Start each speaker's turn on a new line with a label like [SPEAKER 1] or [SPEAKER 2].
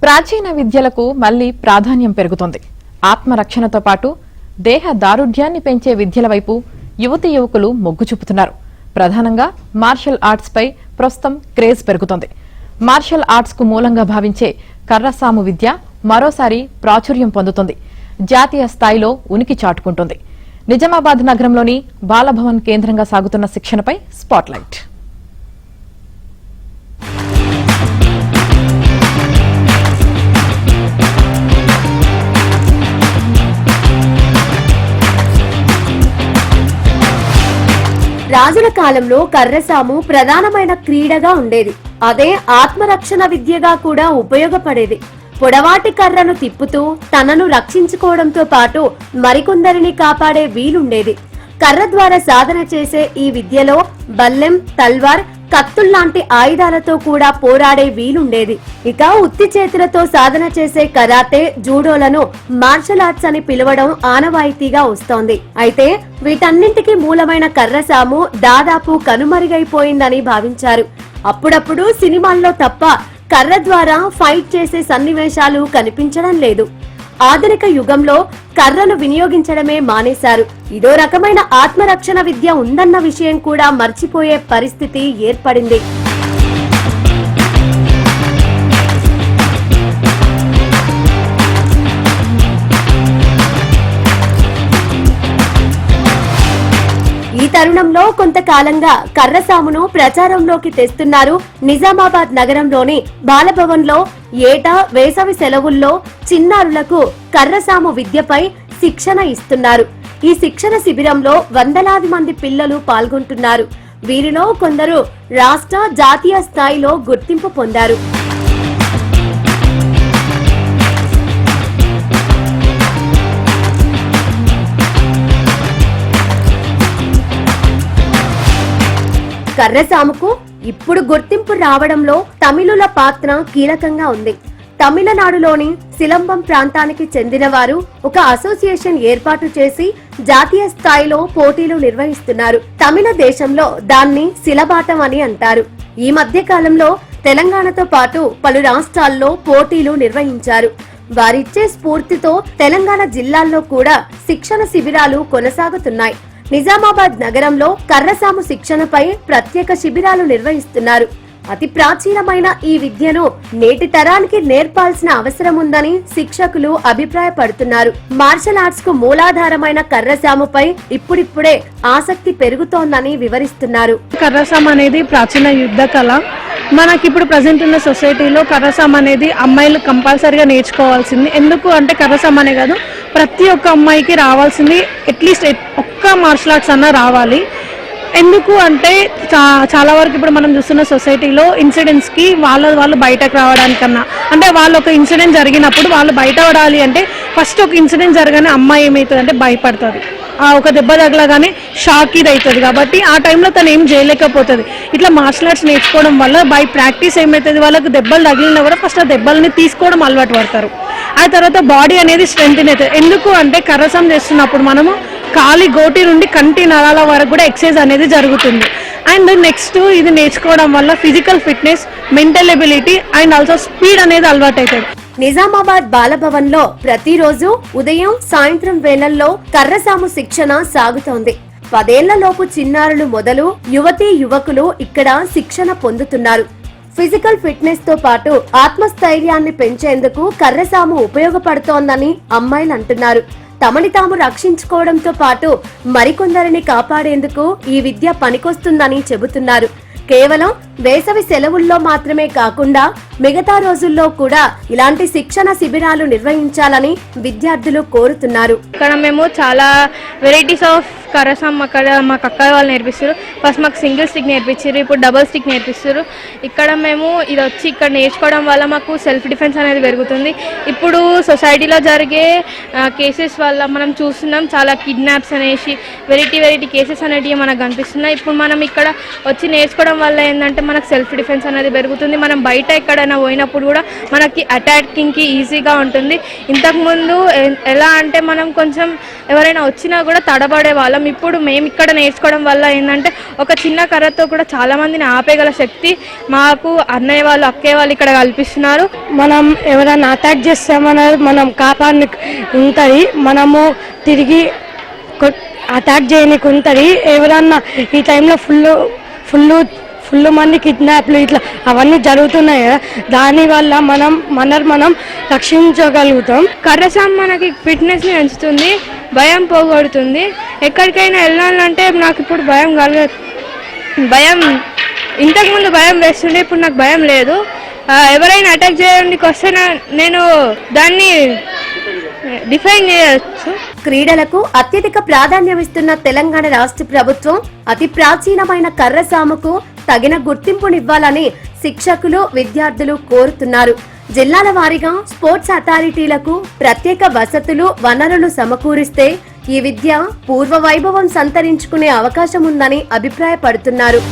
[SPEAKER 1] ప్రాచీన విద్యలకు మళ్లీ ప్రాధాన్యం పెరుగుతోంది. ఆత్మరక్షణతో పాటు దేహ దారుఢ్యాన్ని పెంచే విద్యల వైపు యువతీ యువకులు మొగ్గు చూపుతున్నారు. ప్రధానంగా మార్షల్ ఆర్ట్స్ పై ప్రస్తుతం క్రేజ్ పెరుగుతోంది. మార్షల్ ఆర్ట్స్ కు మూలంగా భావించే కర్రసాము విద్య మరోసారి ప్రాచుర్యం పొందుతోంది. జాతీయ స్థాయిలో ఉనికి చాటుకుంటోంది. నిజామాబాద్ నగరంలోని బాలభవన్ కేంద్రంగా సాగుతున్న శిక్షణపై స్పాట్లైట్.
[SPEAKER 2] రాజుల కాలంలో కర్రసాము ప్రధానమైన క్రీడగా ఉండేది. అదే ఆత్మరక్షణ విద్యగా కూడా ఉపయోగపడేది. పొడవాటి కర్రను తిప్పుతూ తనను రక్షించుకోవడంతో పాటు మరికొందరిని కాపాడే వీలుండేది. కర్ర ద్వారా సాధన చేసే ఈ విద్యలో బల్లెం, తల్వార్, కత్తుల్లాంటి ఆయుధాలతో కూడా పోరాడే వీలుండేది. ఇక ఉత్తి చేతులతో సాధన చేసే కరాటే, జూడోలను మార్షల్ ఆర్ట్స్ అని పిలవడం ఆనవాయితీగా వస్తోంది. అయితే వీటన్నింటికి మూలమైన కర్రసాము దాదాపు కనుమరుగైపోయిందని భావించారు. అప్పుడప్పుడు సినిమాల్లో తప్ప కర్ర ద్వారా ఫైట్ చేసే సన్నివేశాలు కనిపించడం లేదు. ఆధునిక యుగంలో కర్రను వినియోగించడమే మానేశారు. ఇదో రకమైన ఆత్మరక్షణ విద్య ఉందన్న విషయం కూడా మర్చిపోయే పరిస్థితి ఏర్పడింది. ఈ తరుణంలో కొంతకాలంగా కర్రసామును ప్రచారంలోకి తెస్తున్నారు. నిజామాబాద్ నగరంలోని బాలభవన్ లో ఏటా వేసవి సెలవుల్లో చిన్నారులకు కర్రసాము విద్యపై శిక్షణ ఇస్తున్నారు. ఈ శిక్షణ శిబిరంలో వందలాది మంది పిల్లలు పాల్గొంటున్నారు. వీరిలో కొందరు రాష్ట్ర, జాతీయ స్థాయిలో గుర్తింపు పొందారు. కర్రసాముకు ఇప్పుడు గుర్తింపు రావడంలో తమిళుల పాత్ర కీలకంగా ఉంది. తమిళనాడులోని సిలంబం ప్రాంతానికి చెందిన వారు ఒక అసోసియేషన్ ఏర్పాటు చేసి జాతీయ స్థాయిలో పోటీలు నిర్వహిస్తున్నారు. తమిళ దేశంలో దాన్ని సిలబాటం అని అంటారు. ఈ మధ్య కాలంలో తెలంగాణతో పాటు పలు రాష్ట్రాల్లో పోటీలు నిర్వహించారు. వారిచ్చే స్ఫూర్తితో తెలంగాణ జిల్లాల్లో కూడా శిక్షణ శిబిరాలు కొనసాగుతున్నాయి. నిజామాబాద్ నగరంలో కర్రసాము శిక్షణపై ప్రత్యేక శిబిరాలు నిర్వహిస్తున్నారు. అతి ప్రాచీనమైన ఈ విద్యను నేటి తరానికి నేర్పాల్సిన అవసరం ఉందని శిక్షకులు అభిప్రాయపడుతున్నారు. మార్షల్ ఆర్ట్స్ కు మూలాధారమైన కర్రసాముపై ఇప్పుడిప్పుడే ఆసక్తి పెరుగుతోందని వివరిస్తున్నారు.
[SPEAKER 3] కర్రసాము అనేది ప్రాచీన యుద్ధ కళ. మనకి ఇప్పుడు ప్రజెంట్ ఉన్న సొసైటీలో కర్రసాము అనేది అమ్మాయిలు కంపల్సరీగా నేర్చుకోవాల్సింది. ఎందుకు అంటే కర్రసాము అనే కాదు, ప్రతి ఒక్క అమ్మాయికి రావాల్సింది అట్లీస్ట్ ఒక్క మార్షల్ ఆర్ట్స్ అన్నా రావాలి. ఎందుకు అంటే చాలా వరకు ఇప్పుడు మనం చూస్తున్న సొసైటీలో ఇన్సిడెంట్స్ కి వాళ్ళు బయటకు రావడానికన్నా, అంటే వాళ్ళు ఒక ఇన్సిడెంట్ జరిగినప్పుడు వాళ్ళు బయట పడాలి అంటే ఫస్ట్ ఒక ఇన్సిడెంట్ జరగానే అమ్మాయి ఏమవుతుంది అంటే భయపడుతుంది. ఒక దెబ్బ తగలగానే షాక్ ఇది అవుతుంది. కాబట్టి ఆ టైంలో తను ఏం చేయలేకపోతుంది. ఇట్లా మార్షల్ ఆర్ట్స్ నేర్చుకోవడం వల్ల బై ప్రాక్టీస్ ఏమవుతుంది, వాళ్ళకి దెబ్బలు తగిలినా కూడా ఫస్ట్ ఆ దెబ్బల్ని తీసుకోవడం అలవాటు పడతారు. ఆ తర్వాత బాడీ అనేది స్ట్రెంగ్త్ అవుతుంది. ఎందుకు అంటే కర్రసాము చేస్తున్నప్పుడు మనము కాలి గోటి నుండి కంటి నరాల వరకు కూడా ఎక్సర్సైజ్ అనేది జరుగుతుంది. అండ్ నెక్స్ట్ ఇది నేర్చుకోవడం వల్ల physical fitness, mental ability and also speed అనేది అలవాటు అవుతుంది.
[SPEAKER 2] నిజామాబాద్ బాలభవన్ లో ప్రతిరోజు ఉదయం, సాయంత్రం వేళల్లో కర్రసాము శిక్షణ సాగుతోంది. 10 ఏళ్లలోపు చిన్నారులు మొదలు యువతీ యువకులు ఇక్కడ శిక్షణ పొందుతున్నారు. ఫిజికల్ ఫిట్నెస్ తో పాటు ఆత్మస్థైర్యాన్ని పెంచేందుకు కర్రసాము ఉపయోగపడుతోందని అమ్మాయిలు అంటున్నారు. తమని తాము రక్షించుకోవడంతో పాటు మరికొందరిని కాపాడేందుకు ఈ విద్య పనికొస్తుందని చెబుతున్నారు. కేవలం వేసవి సెలవుల్లో మాత్రమే కాకుండా మిగతా రోజుల్లో కూడా ఇలాంటి శిక్షణ శిబిరాలు నిర్వహించాలని విద్యార్థులు కోరుతున్నారు.
[SPEAKER 4] ఇక్కడ మేము చాలా వెరైటీస్ ఆఫ్ కర్రసాము అక్కడ మాకు అక్క వాళ్ళు నేర్పిస్తారు. ఫస్ట్ మాకు సింగిల్ స్టిక్ నేర్పించారు, ఇప్పుడు డబుల్ స్టిక్ నేర్పిస్తారు. ఇక్కడ మేము ఇది వచ్చి ఇక్కడ నేర్చుకోవడం వల్ల మాకు సెల్ఫ్ డిఫెన్స్ అనేది పెరుగుతుంది. ఇప్పుడు సొసైటీలో జరిగే కేసెస్ వల్ల మనం చూస్తున్నాం, చాలా కిడ్నాప్స్ అనేసి వెరైటీ కేసెస్ అనేటివి మనకు కనిపిస్తున్నాయి. ఇప్పుడు మనం ఇక్కడ వచ్చి నేర్చుకోవడం వల్ల ఏంటంటే మనకు సెల్ఫ్ డిఫెన్స్ అనేది పెరుగుతుంది. మనం బయట ఎక్కడైనా పోయినప్పుడు కూడా మనకి అటాకింగ్కి ఈజీగా ఉంటుంది. ఇంతకుముందు ఎలా అంటే మనం కొంచెం ఎవరైనా వచ్చినా కూడా తడబడే వాళ్ళం. ఇప్పుడు మేము ఇక్కడ నేర్చుకోవడం వల్ల ఏంటంటే ఒక చిన్న కర్రతో కూడా చాలా మందిని ఆపేయగల శక్తి మాకు అన్నయ్య వాళ్ళు అక్కయ్య వాళ్ళు ఇక్కడ కల్పిస్తున్నారు.
[SPEAKER 5] మనం ఎవరైనా అటాక్ చేస్తామన్నది మనం కాపాడి ఉంటుంది, మనము తిరిగి అటాక్ చేయడానికి ఉంటుంది. ఎవరన్నా ఈ టైంలో ఫుల్ మంది కిడ్నాప్లు ఇట్లా అవన్నీ జరుగుతున్నాయి కదా, దానివల్ల మనం రక్షించగలుగుతాం.
[SPEAKER 4] కర్రసాం మనకి ఫిట్నెస్ని పెంచుతుంది, భయం పోగొడుతుంది. ఎక్కడికైనా వెళ్ళాలంటే నాకు ఇప్పుడు భయం ఇంతకుముందు భయం వేస్తుండే, ఇప్పుడు నాకు భయం లేదు. ఎవరైనా అటాక్ చేయడానికి వస్తే నేను దాన్ని డిఫైన్ చేయవచ్చు.
[SPEAKER 2] క్రీడలకు అత్యధిక ప్రాధాన్యమిస్తున్న తెలంగాణ రాష్ట్ర ప్రభుత్వం అతి ప్రాచీనమైన కర్రసాముకు తగిన గుర్తింపునివ్వాలని శిక్షకులు, విద్యార్థులు కోరుతున్నారు. జిల్లాల వారీగా స్పోర్ట్స్ అథారిటీలకు ప్రత్యేక వసతులు, వనరులు సమకూరిస్తే ఈ విద్య పూర్వ వైభవం సంతరించుకునే అవకాశం ఉందని అభిప్రాయపడుతున్నారు.